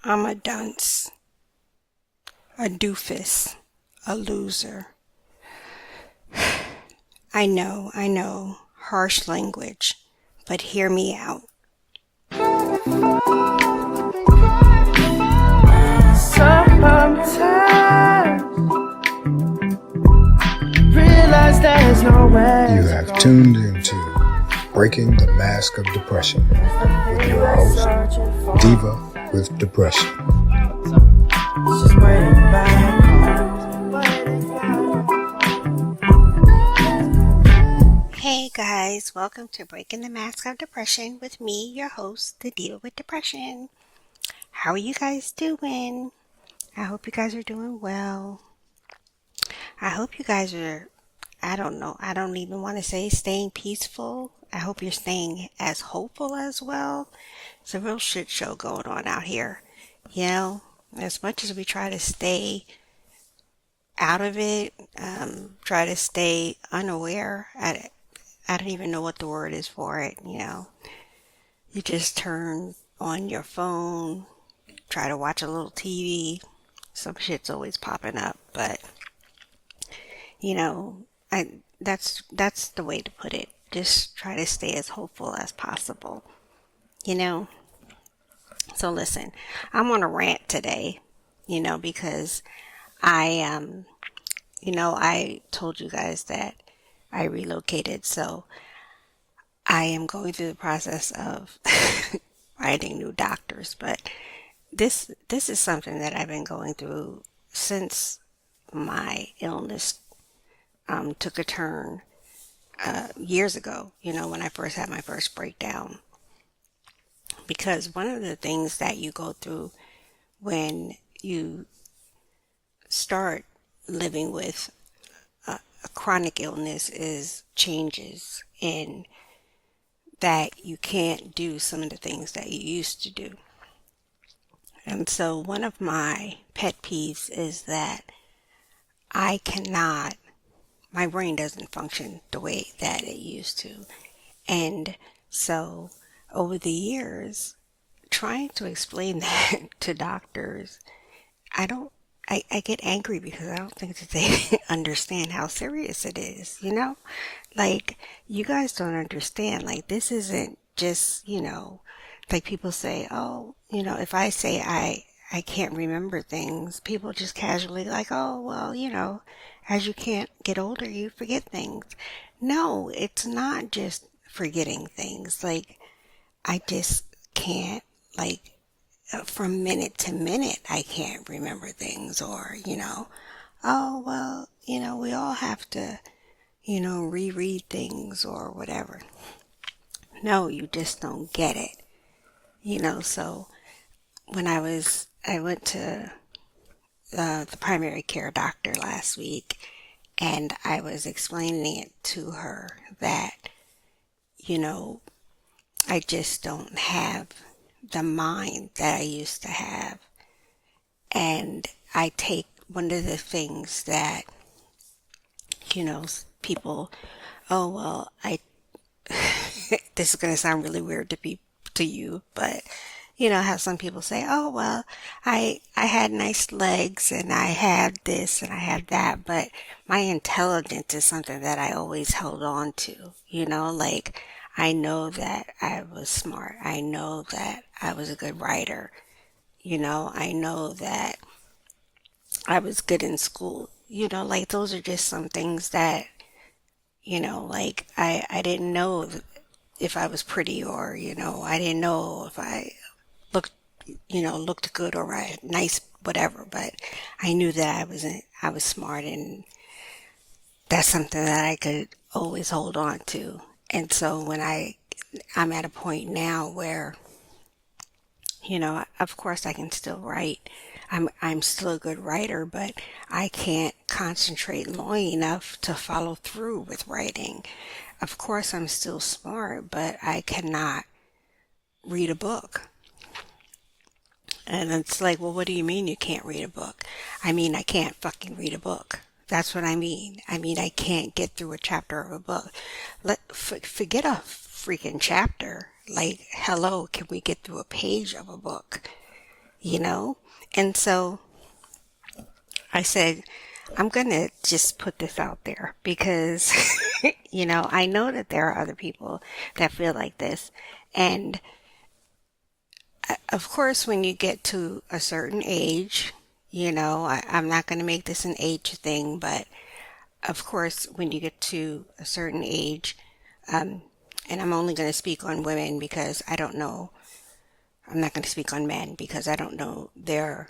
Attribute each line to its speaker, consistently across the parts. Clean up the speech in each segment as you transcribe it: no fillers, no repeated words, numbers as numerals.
Speaker 1: I'm a dunce, a doofus, a loser. I know, harsh language, but hear me out.
Speaker 2: Sometimes realize there's no way.
Speaker 3: You have tuned into Breaking the Mask of Depression with your host, Diva with Depression.
Speaker 2: Just waiting back.
Speaker 1: Hey guys, welcome to Breaking the Mask of Depression with me, your host, the Diva with Depression. How are you guys doing? I hope you guys are doing well. I hope you guys are, I don't even want to say staying peaceful. I hope you're staying as hopeful as well. It's a real shit show going on out here. You know, as much as we try to stay out of it, try to stay unaware, I don't even know what the word is for it, you know. You just turn on your phone, try to watch a little TV. Some shit's always popping up, but you know, that's the way to put it. Just try to stay as hopeful as possible. You know? So listen, I'm on a rant today, because I told you guys that I relocated, so I am going through the process of finding new doctors, but this is something that I've been going through since my illness took a turn years ago, when I first had my first breakdown. Because one of the things that you go through when you start living with a chronic illness is changes in that you can't do some of the things that you used to do. And so one of my pet peeves is that my brain doesn't function the way that it used to. And so over the years, trying to explain that to doctors, I get angry because I don't think that they understand how serious it is, Like, you guys don't understand. Like, this isn't just, like people say, oh, if I say I can't remember things, people just casually like, oh, well, as you can't get older, you forget things. No, it's not just forgetting things. Like, I just can't, like, from minute to minute, I can't remember things, or, oh, well, we all have to, reread things or whatever. No, you just don't get it, so when I went to the primary care doctor last week, and I was explaining it to her that, I just don't have the mind that I used to have. And I take one of the things that, people, oh, well, this is going to sound really weird to you, but how some people say, oh, well, I had nice legs and I had this and I had that, but my intelligence is something that I always held on to, like, I know that I was smart. I know that I was a good writer. I know that I was good in school. Like, those are just some things that, like, I didn't know if I was pretty, or, I didn't know if I looked, looked good or right, nice, whatever. But I knew that I was smart, and that's something that I could always hold on to. And so when I'm at a point now where, of course I can still write. I'm still a good writer, but I can't concentrate long enough to follow through with writing. Of course I'm still smart, but I cannot read a book. And it's like, well, what do you mean you can't read a book? I mean, I can't fucking read a book. That's what I mean. I mean, I can't get through a chapter of a book. Forget a freaking chapter. Like, hello, can we get through a page of a book? you know? And so I said, I'm going to just put this out there because, I know that there are other people that feel like this. And of course, when you get to a certain age, I'm not going to make this an age thing, but of course, when you get to a certain age, and I'm only going to speak on women because I don't know, I'm not going to speak on men because I don't know their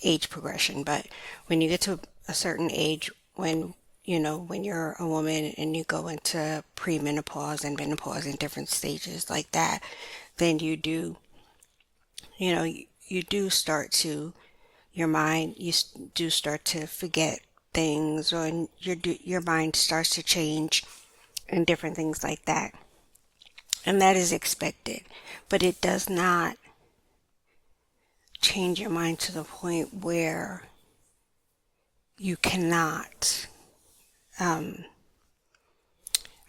Speaker 1: age progression, but when you get to a certain age, when you're a woman and you go into premenopause and menopause in different stages like that, then you do start to, your mind, do start to forget things, or your mind starts to change and different things like that. And that is expected, but it does not change your mind to the point where you cannot, I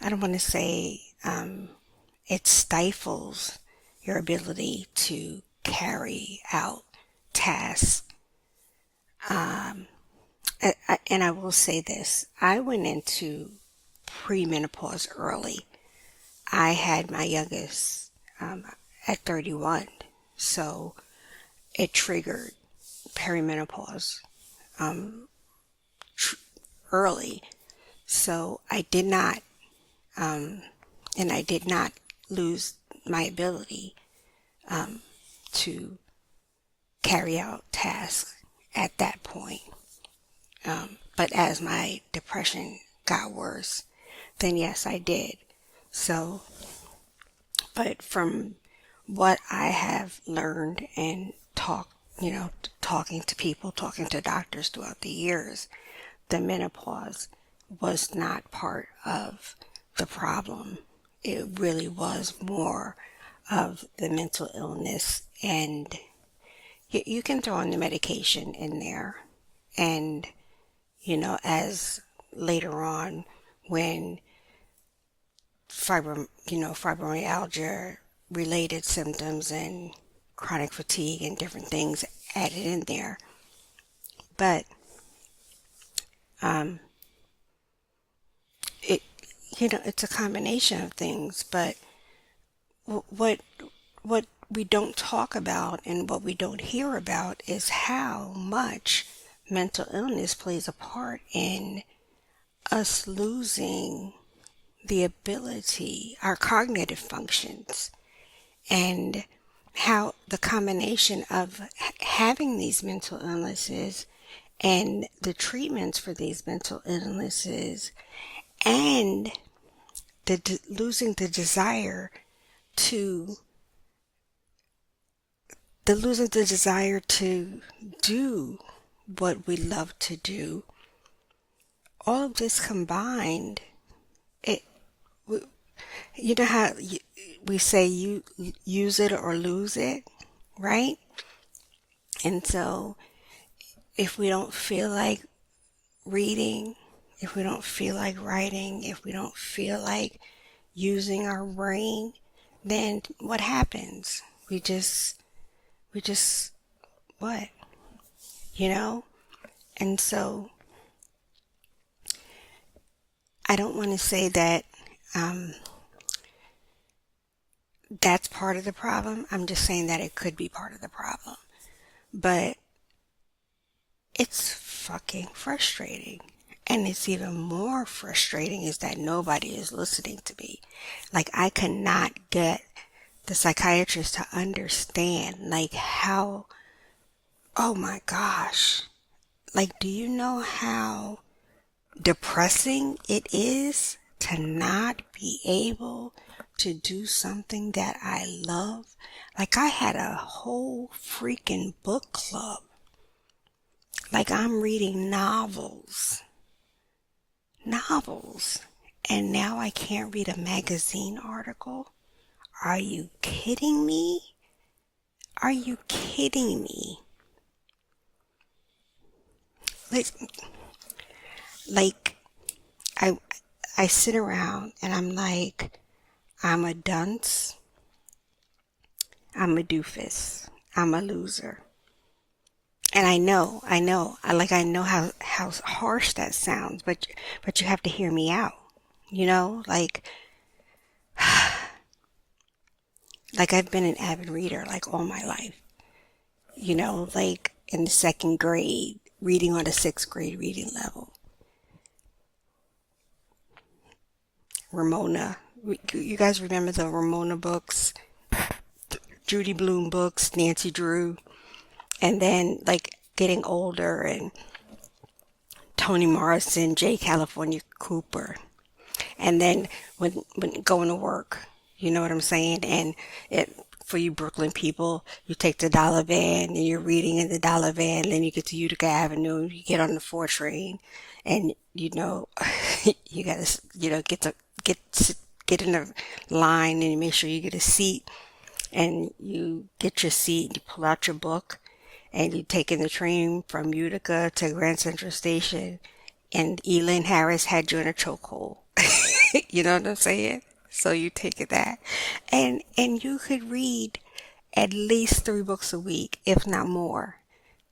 Speaker 1: don't want to say, it stifles your ability to carry out tasks. And I will say this, I went into premenopause early. I had my youngest at 31, so it triggered perimenopause early. So I did not, and I did not lose my ability to carry out tasks at that point. But as my depression got worse, then yes, I did. So, but from what I have learned and talking to people, talking to doctors throughout the years, the menopause was not part of the problem. It really was more of the mental illness, and you can throw in the medication in there. And, as later on when fibromyalgia related symptoms and chronic fatigue and different things added in there. But it it's a combination of things. But what we don't talk about and what we don't hear about is how much mental illness plays a part in us losing the ability, our cognitive functions, and how the combination of having these mental illnesses and the treatments for these mental illnesses and losing the desire to do what we love to do, all of this combined, it, you know how we say you use it or lose it, right? And so if we don't feel like reading, if we don't feel like writing, if we don't feel like using our brain, then what happens? We just what? And so I don't want to say that that's part of the problem. I'm just saying that it could be part of the problem. But it's fucking frustrating. And it's even more frustrating is that nobody is listening to me. Like, I cannot get the psychiatrist to understand, like, how, oh my gosh, like, do you know how depressing it is to not be able to do something that I love? Like, I had a whole freaking book club. Like, I'm reading novels, and now I can't read a magazine article. Are you kidding me? Are you kidding me? Like, I sit around and I'm like, I'm a dunce, I'm a doofus, I'm a loser. And I know how harsh that sounds, but you have to hear me out. You know, like I've been an avid reader like all my life. You know, like in the second grade, reading on a sixth grade reading level. Ramona, you guys remember the Ramona books, Judy Blume books, Nancy Drew, and then like getting older and Toni Morrison, J. California Cooper. And then when going to work, you know what I'm saying? And it for you Brooklyn people, you take the dollar van and you're reading in the dollar van, then you get to Utica Avenue, you get on the 4 train, and you know you gotta get get in the line and you make sure you get a seat, and you get your seat, you pull out your book, and you take in the train from Utica to Grand Central Station, and Elin Harris had you in a chokehold. You know what I'm saying? So you take it that, and you could read at least 3 books a week, if not more,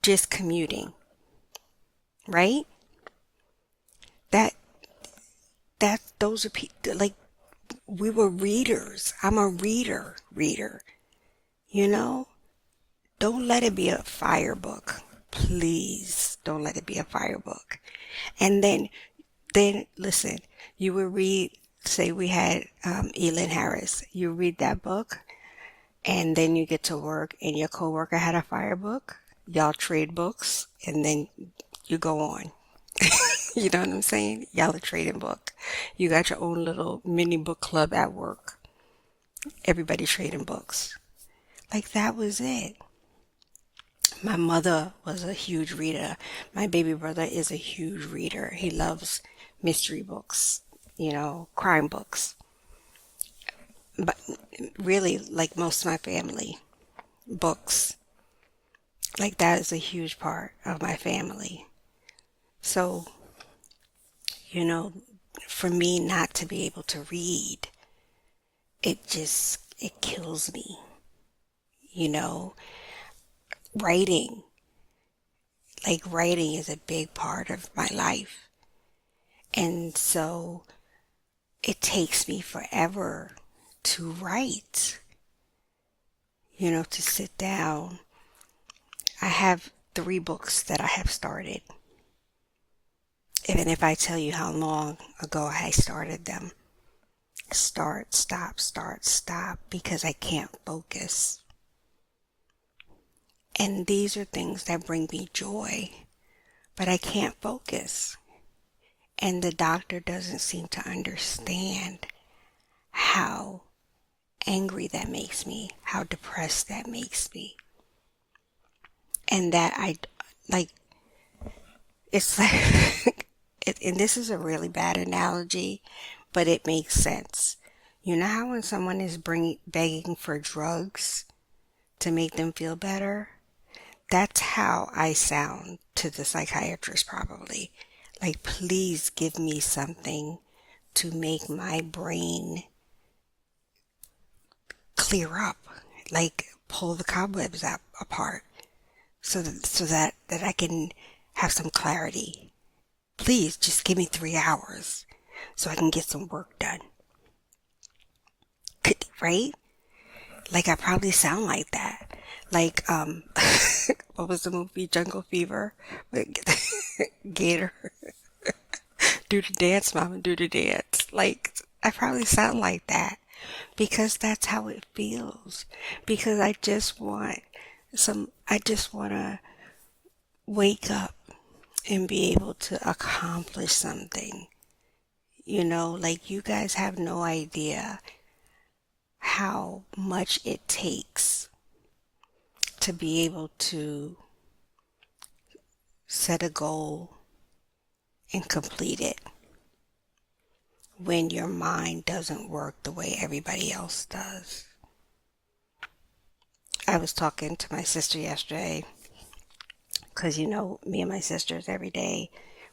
Speaker 1: just commuting, right? That those are people like we were readers. I'm a reader. You know, don't let it be a fire book, please. Don't let it be a fire book. And then listen, you would read, say we had Elin Harris, you read that book, and then you get to work and your coworker had a fire book, y'all trade books, and then you go on. You know what I'm saying? Y'all are trading book. You got your own little mini book club at work. Everybody trading books. Like that was it. My mother was a huge reader. My baby brother is a huge reader. He loves mystery books, you know, crime books. But really, like most of my family, books. Like that is a huge part of my family. So, you know, for me not to be able to read, it kills me. You know, writing, like writing is a big part of my life. And so it takes me forever to write, you know, to sit down. I have 3 books that I have started. Even if I tell you how long ago I started them. Start, stop, because I can't focus. And these are things that bring me joy, but I can't focus. And the doctor doesn't seem to understand how angry that makes me, how depressed that makes me. And that like, it's like, and this is a really bad analogy, but it makes sense. You know how when someone is begging for drugs to make them feel better? That's how I sound to the psychiatrist probably. Like, please give me something to make my brain clear up. Like, pull the cobwebs apart so that I can have some clarity. Please just give me 3 hours so I can get some work done. Right? Like I probably sound like that. Like, what was the movie? Jungle Fever? Gator. Do the dance, mama, do the dance. Like, I probably sound like that. Because that's how it feels. Because I just want to wake up and be able to accomplish something. You know, like you guys have no idea how much it takes to be able to set a goal and complete it when your mind doesn't work the way everybody else does. I was talking to my sister yesterday because, you know, me and my sisters every day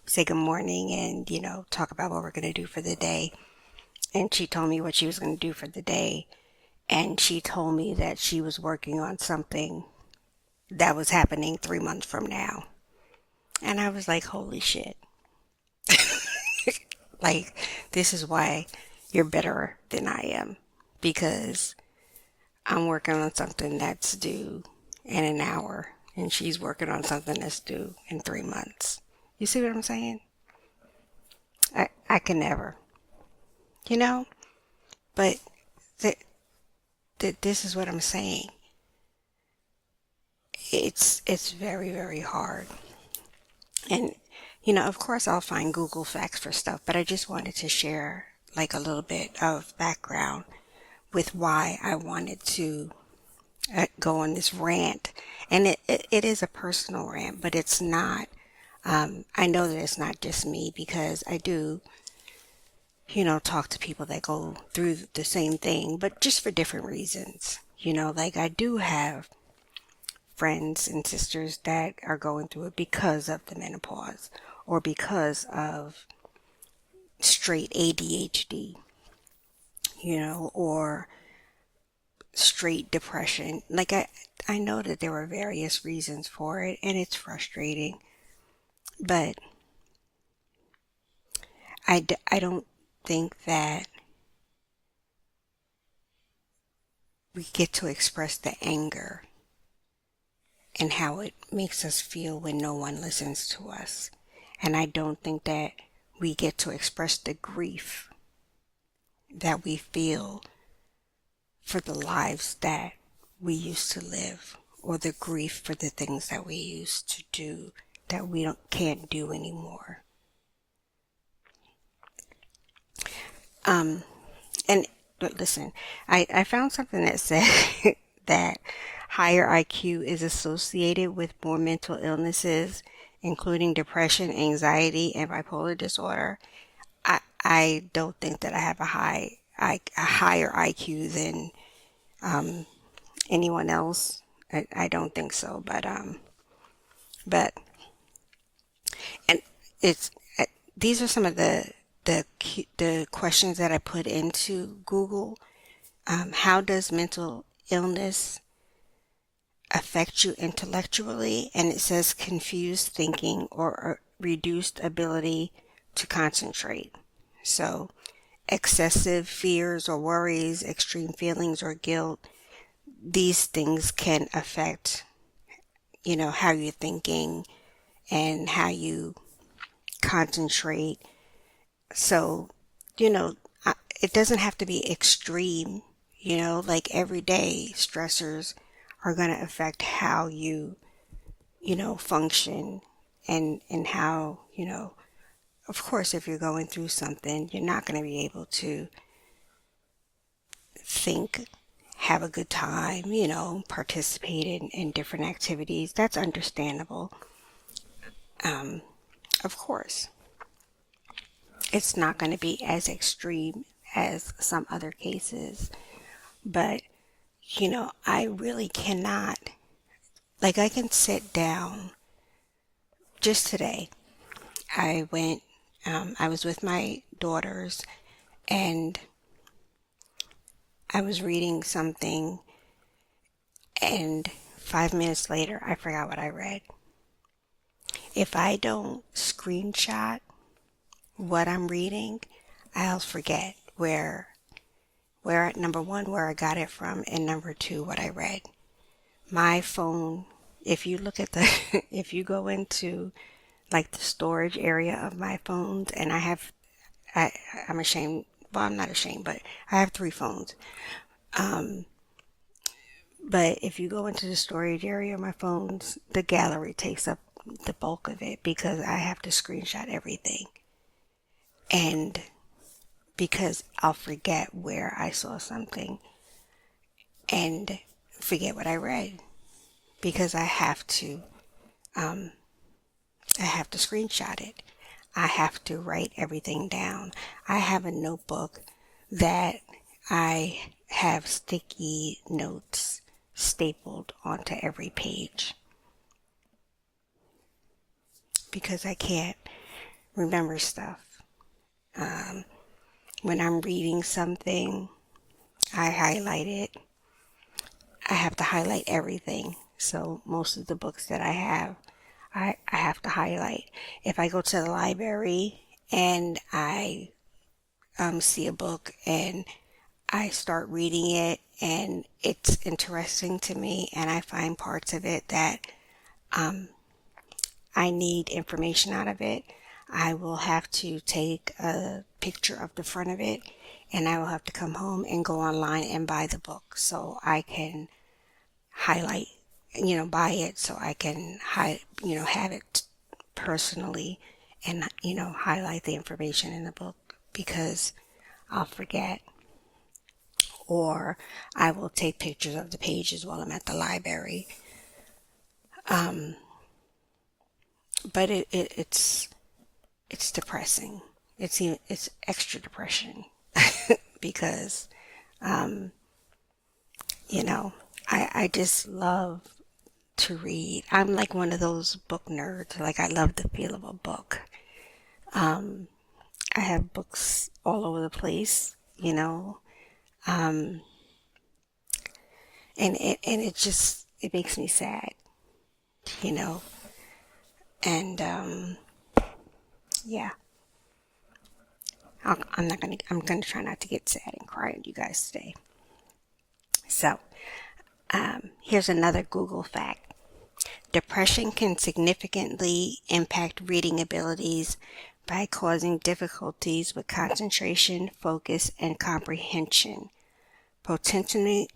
Speaker 1: say good morning and, you know, talk about what we're going to do for the day. And she told me what she was going to do for the day. And she told me that she was working on something that was happening 3 months from now. And I was like, holy shit. Like, this is why you're better than I am. Because I'm working on something that's due in an hour, and she's working on something that's due in 3 months. You see what I'm saying? I can never, you know? But th- this is what I'm saying. It's very, very hard. And, of course I'll find Google Facts for stuff, but I just wanted to share like a little bit of background with why I wanted to go on this rant. And it is a personal rant, but it's not, I know that it's not just me because I do, talk to people that go through the same thing, but just for different reasons. Like I do have friends and sisters that are going through it because of the menopause or because of straight ADHD, or straight depression. Like I know that there were various reasons for it and it's frustrating, but I don't think that we get to express the anger and how it makes us feel when no one listens to us. And I don't think that we get to express the grief that we feel for the lives that we used to live, or the grief for the things that we used to do that we can't do anymore. And but listen, I found something that said that higher IQ is associated with more mental illnesses, including depression, anxiety, and bipolar disorder. I don't think that I have a higher IQ than anyone else. I don't think so, but and it's these are some of the questions that I put into Google. How does mental illness affect you intellectually? And it says confused thinking or reduced ability to concentrate. So excessive fears or worries, extreme feelings or guilt, these things can affect, how you're thinking and how you concentrate. So, it doesn't have to be extreme, like everyday stressors are going to affect how you, function and how, of course, if you're going through something, you're not going to be able to think, have a good time, participate in different activities. That's understandable. Of course, it's not going to be as extreme as some other cases, but, I really cannot, like, I can sit down. Just today, I was with my daughters and I was reading something, and 5 minutes later, I forgot what I read. If I don't screenshot what I'm reading, I'll forget where number one, where I got it from, and number two, what I read. My phone, if you look at if you go into like the storage area of my phones, and I'm ashamed, well, I'm not ashamed, but I have 3 phones. But if you go into the storage area of my phones, the gallery takes up the bulk of it because I have to screenshot everything. And because I'll forget where I saw something and forget what I read because I have to screenshot it. I have to write everything down. I have a notebook that I have sticky notes stapled onto every page because I can't remember stuff. When I'm reading something, I highlight it. I have to highlight everything So most of the books that I have to highlight. If I go to the library and I see a book and I start reading it and it's interesting to me and I find parts of it that I need information out of it, I will have to take a picture of the front of it and I will have to come home and go online and buy the book so I can highlight, buy it so I can have it personally and, highlight the information in the book because I'll forget. Or I will take pictures of the pages while I'm at the library. But it's depressing. It's extra depression because I just love to read. I'm like one of those book nerds. Like I love the feel of a book. I have books all over the place, and it makes me sad, you know, and yeah. I'm gonna try not to get sad and cry and you guys stay. So, here's another Google fact. Depression can significantly impact reading abilities by causing difficulties with concentration, focus, and comprehension, potentially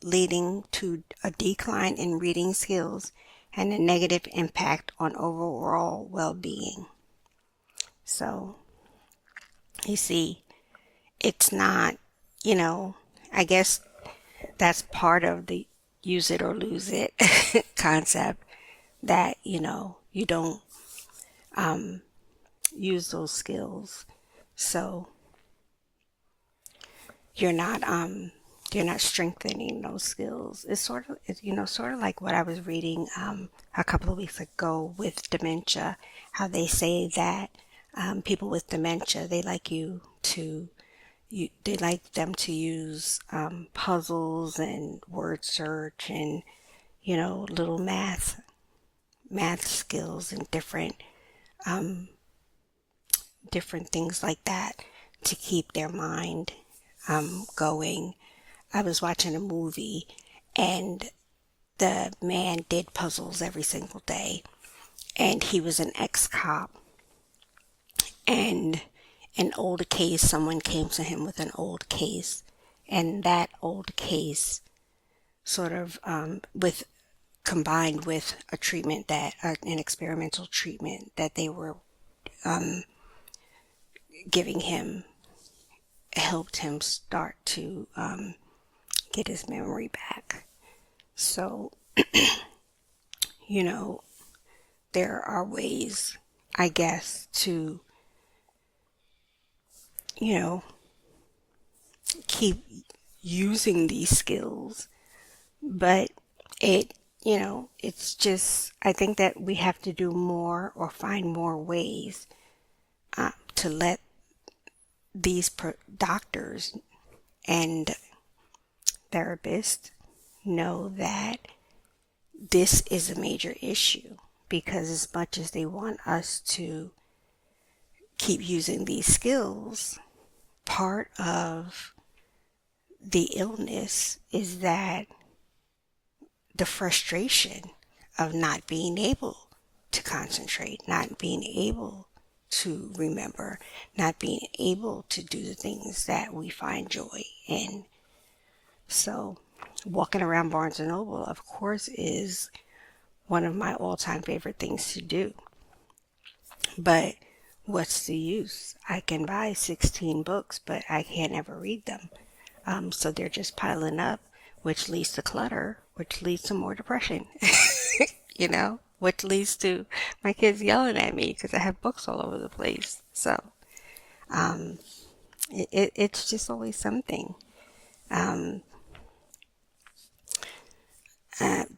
Speaker 1: leading to a decline in reading skills and a negative impact on overall well-being. So, you see, it's not, I guess that's part of the use it or lose it concept that, you don't use those skills. So you're not strengthening those skills. It's sort of like what I was reading a couple of weeks ago with dementia, how they say that people with dementia, they like them to use puzzles and word search and little math skills and different things like that to keep their mind going. I was watching a movie and the man did puzzles every single day, and he was an ex-cop, and someone came to him with an old case, and that old case sort of combined with a treatment an experimental treatment that they were giving him helped him start to get his memory back. So, there are ways, I guess, to, keep using these skills, but it's just, I think that we have to do more or find more ways to let these doctors and therapists know that this is a major issue, because as much as they want us to keep using these skills, part of the illness is that the frustration of not being able to concentrate, not being able to remember, not being able to do the things that we find joy in. So, walking around Barnes and Noble, of course, is one of my all-time favorite things to do. But what's the use? I can buy 16 books, but I can't ever read them. So they're just piling up, which leads to clutter, which leads to more depression, which leads to my kids yelling at me because I have books all over the place. So it's just always something.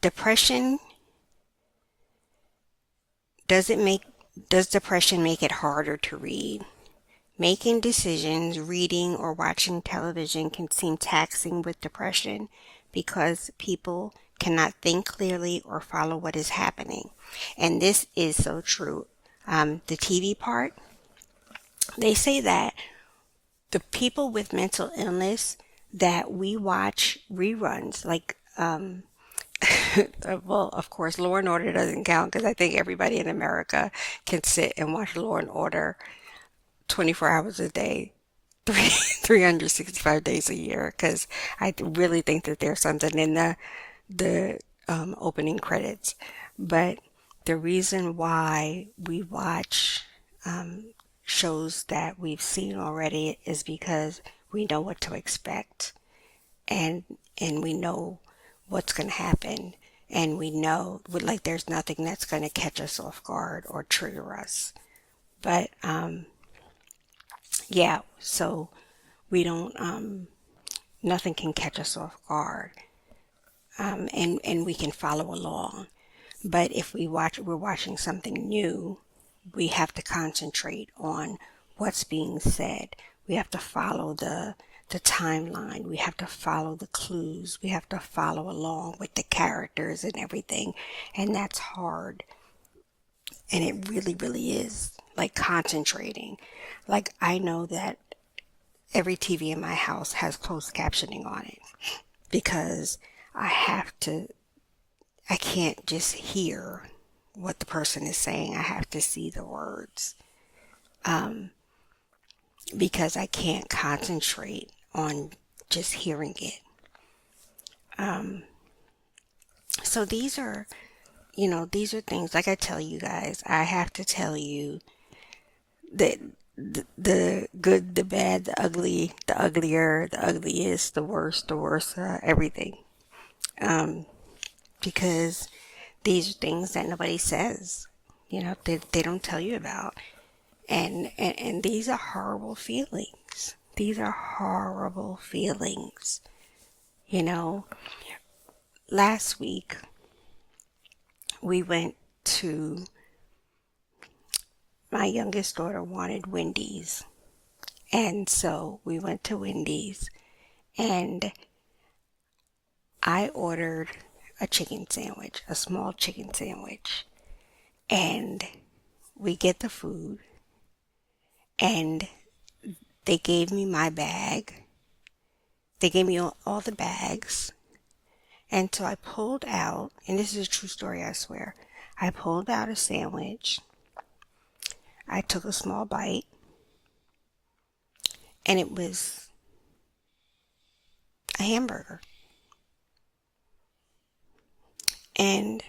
Speaker 1: Depression, does depression make it harder to read? Making decisions, reading, or watching television can seem taxing with depression because people cannot think clearly or follow what is happening. And this is so true. The TV part, they say that the people with mental illness that we watch reruns, like, well, of course, Law and Order doesn't count because I think everybody in America can sit and watch Law and Order 24 hours a day, 365 days a year, because I really think that there's something in the opening credits. But the reason why we watch shows that we've seen already is because we know what to expect, and we know what's going to happen, and we know, like, there's nothing that's going to catch us off guard or trigger us. But yeah, so we don't, nothing can catch us off guard, and we can follow along. But if we're watching something new, we have to concentrate on what's being said. We have to follow the timeline. We have to follow the clues. We have to follow along with the characters and everything. And that's hard. And it really, really is, like, concentrating. Like, I know that every TV in my house has closed captioning on it because I can't just hear what the person is saying. I have to see the words, because I can't concentrate on just hearing it. So these are things, like I tell you guys, I have to tell you that the good, the bad, the ugly, the uglier, the ugliest, the worst, everything. Because these are things that nobody says, they don't tell you about. And these are horrible feelings. These are horrible feelings. Last week we went to, my youngest daughter wanted Wendy's. And so we went to Wendy's and I ordered a chicken sandwich, a small chicken sandwich. And we get the food and they gave me my bag. They gave me all the bags. And so I pulled out, and this is a true story, I swear. I pulled out a sandwich. I took a small bite. And it was a hamburger. And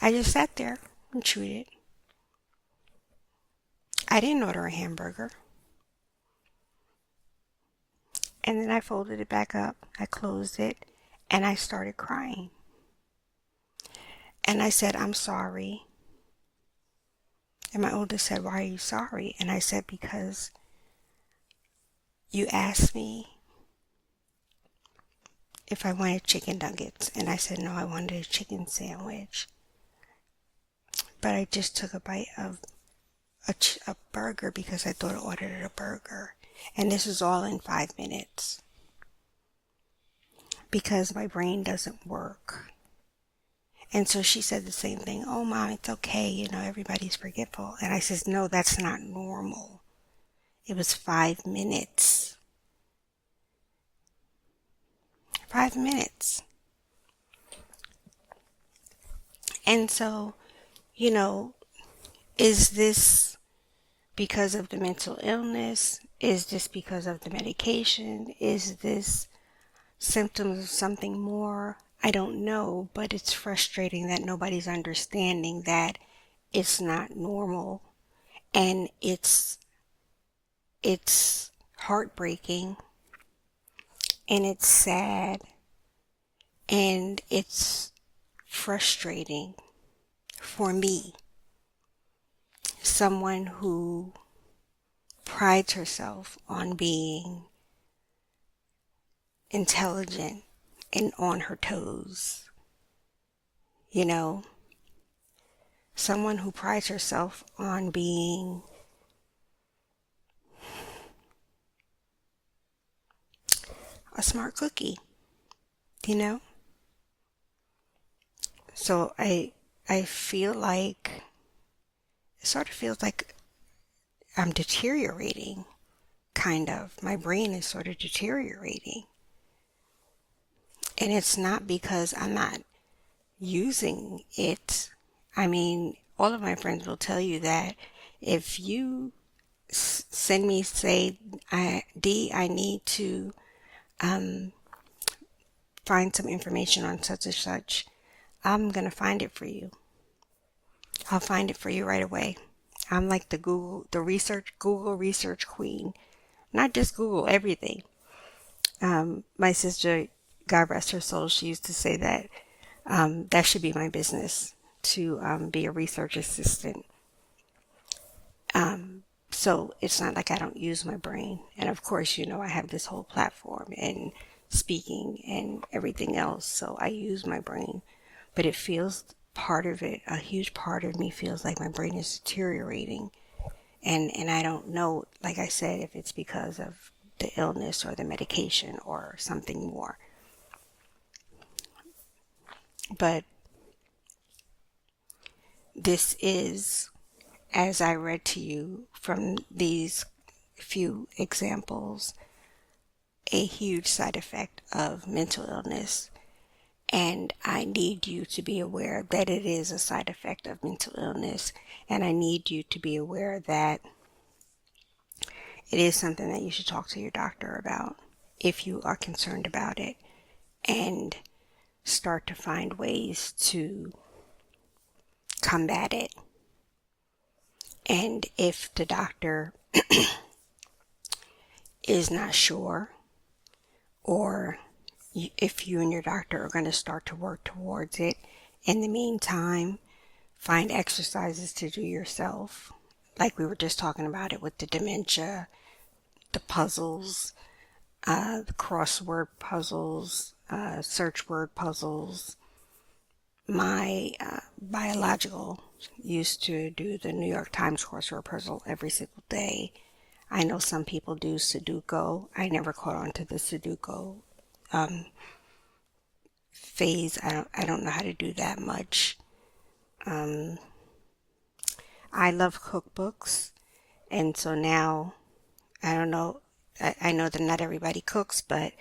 Speaker 1: I just sat there and chewed it. I didn't order a hamburger. And then I folded it back up. I closed it. And I started crying. And I said, I'm sorry. And my oldest said, why are you sorry? And I said, because you asked me if I wanted chicken nuggets. And I said, no, I wanted a chicken sandwich. But I just took a bite of a burger because I thought I ordered a burger. And this is all in 5 minutes. Because my brain doesn't work. And so she said the same thing. Oh, Mom, it's okay. Everybody's forgetful. And I says, no, that's not normal. It was 5 minutes. 5 minutes. And so, is this because of the mental illness? Is this because of the medication? Is this symptoms of something more? I don't know, but it's frustrating that nobody's understanding that it's not normal, and it's heartbreaking, and it's sad, and it's frustrating for me, someone who prides herself on being intelligent and on her toes. Someone who prides herself on being a smart cookie, So I feel like, it sort of feels like I'm deteriorating, kind of. My brain is sort of deteriorating. And it's not because I'm not using it. I mean, all of my friends will tell you that if you send me, say, I need to find some information on such and such, I'm going to find it for you. I'll find it for you right away. I'm like the Google research queen. Not just Google, everything. My sister, God rest her soul, she used to say that that should be my business, to be a research assistant. So it's not like I don't use my brain. And of course, I have this whole platform and speaking and everything else. So I use my brain. But it feels, part of it, a huge part of me feels like my brain is deteriorating. And I don't know, like I said, if it's because of the illness or the medication or something more. But this is, as I read to you from these few examples, a huge side effect of mental illness. And I need you to be aware that it is a side effect of mental illness. And I need you to be aware that it is something that you should talk to your doctor about if you are concerned about it, and start to find ways to combat it. And if the doctor is not sure, or if you and your doctor are going to start to work towards it, in the meantime, find exercises to do yourself. Like we were just talking about it with the dementia, the puzzles, the crossword puzzles, search word puzzles. My biological used to do the New York Times crossword puzzle every single day. I know some people do Sudoku. I never caught on to the Sudoku phase. I don't know how to do that much. I love cookbooks, and so now, I don't know, I know that not everybody cooks, but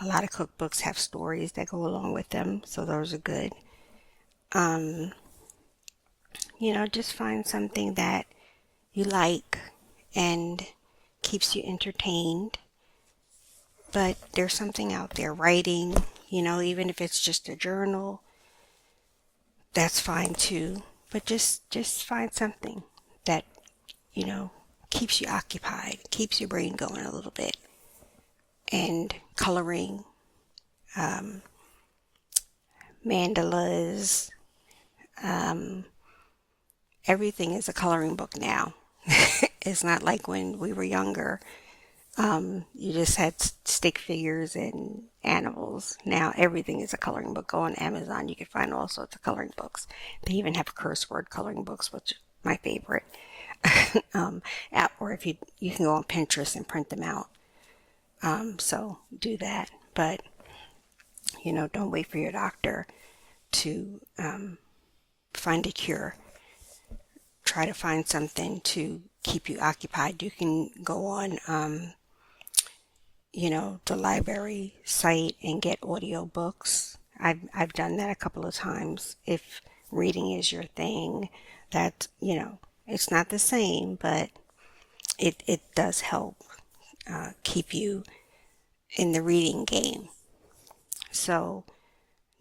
Speaker 1: a lot of cookbooks have stories that go along with them, so those are good. Just find something that you like and keeps you entertained. But there's something out there, writing, even if it's just a journal, that's fine too. But just find something that, keeps you occupied, keeps your brain going a little bit. And coloring, mandalas, everything is a coloring book now. It's not like when we were younger. You just had stick figures and animals. Now everything is a coloring book. Go on Amazon, you can find all sorts of coloring books. They even have curse word coloring books, which is my favorite. Or if you can go on Pinterest and print them out. So do that. But, don't wait for your doctor to find a cure. Try to find something to keep you occupied. You can go on the library site and get audio books. I've done that a couple of times. If reading is your thing, that, it's not the same, but it does help keep you in the reading game. So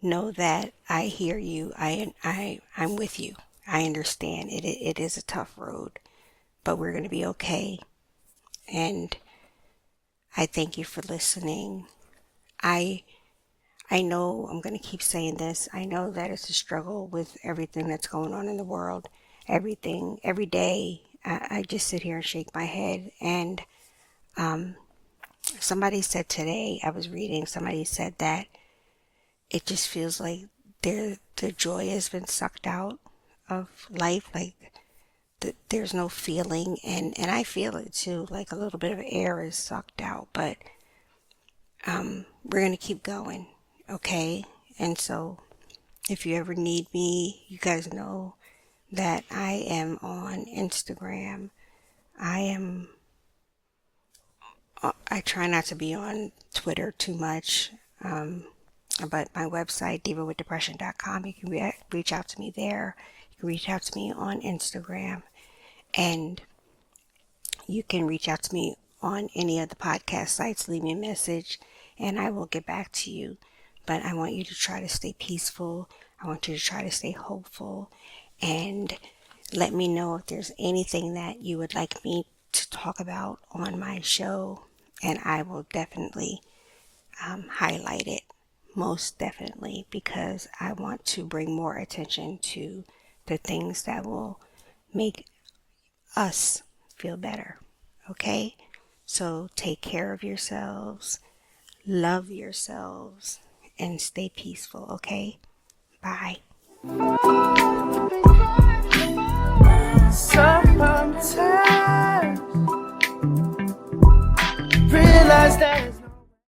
Speaker 1: know that I hear you. I'm with you. I understand it is a tough road, but we're going to be okay. And I thank you for listening. I know I'm going to keep saying this. I know that it's a struggle with everything that's going on in the world. Everything, every day, I just sit here and shake my head. And somebody said today, I was reading, somebody said that it just feels like the joy has been sucked out of life. Like there's no feeling, and I feel it too, like a little bit of air is sucked out, but we're going to keep going, okay? And so If you ever need me, you guys know that I am on Instagram. I try not to be on Twitter too much, but my website, divawithdepression.com, you can reach out to me there. You can reach out to me on Instagram, and you can reach out to me on any of the podcast sites. Leave me a message, and I will get back to you. But I want you to try to stay peaceful. I want you to try to stay hopeful, and let me know if there's anything that you would like me to talk about on my show, and I will definitely highlight it, most definitely, because I want to bring more attention to the things that will make us feel better. Okay? So take care of yourselves, love yourselves, and stay peaceful. Okay? Bye.
Speaker 2: Sometimes realize that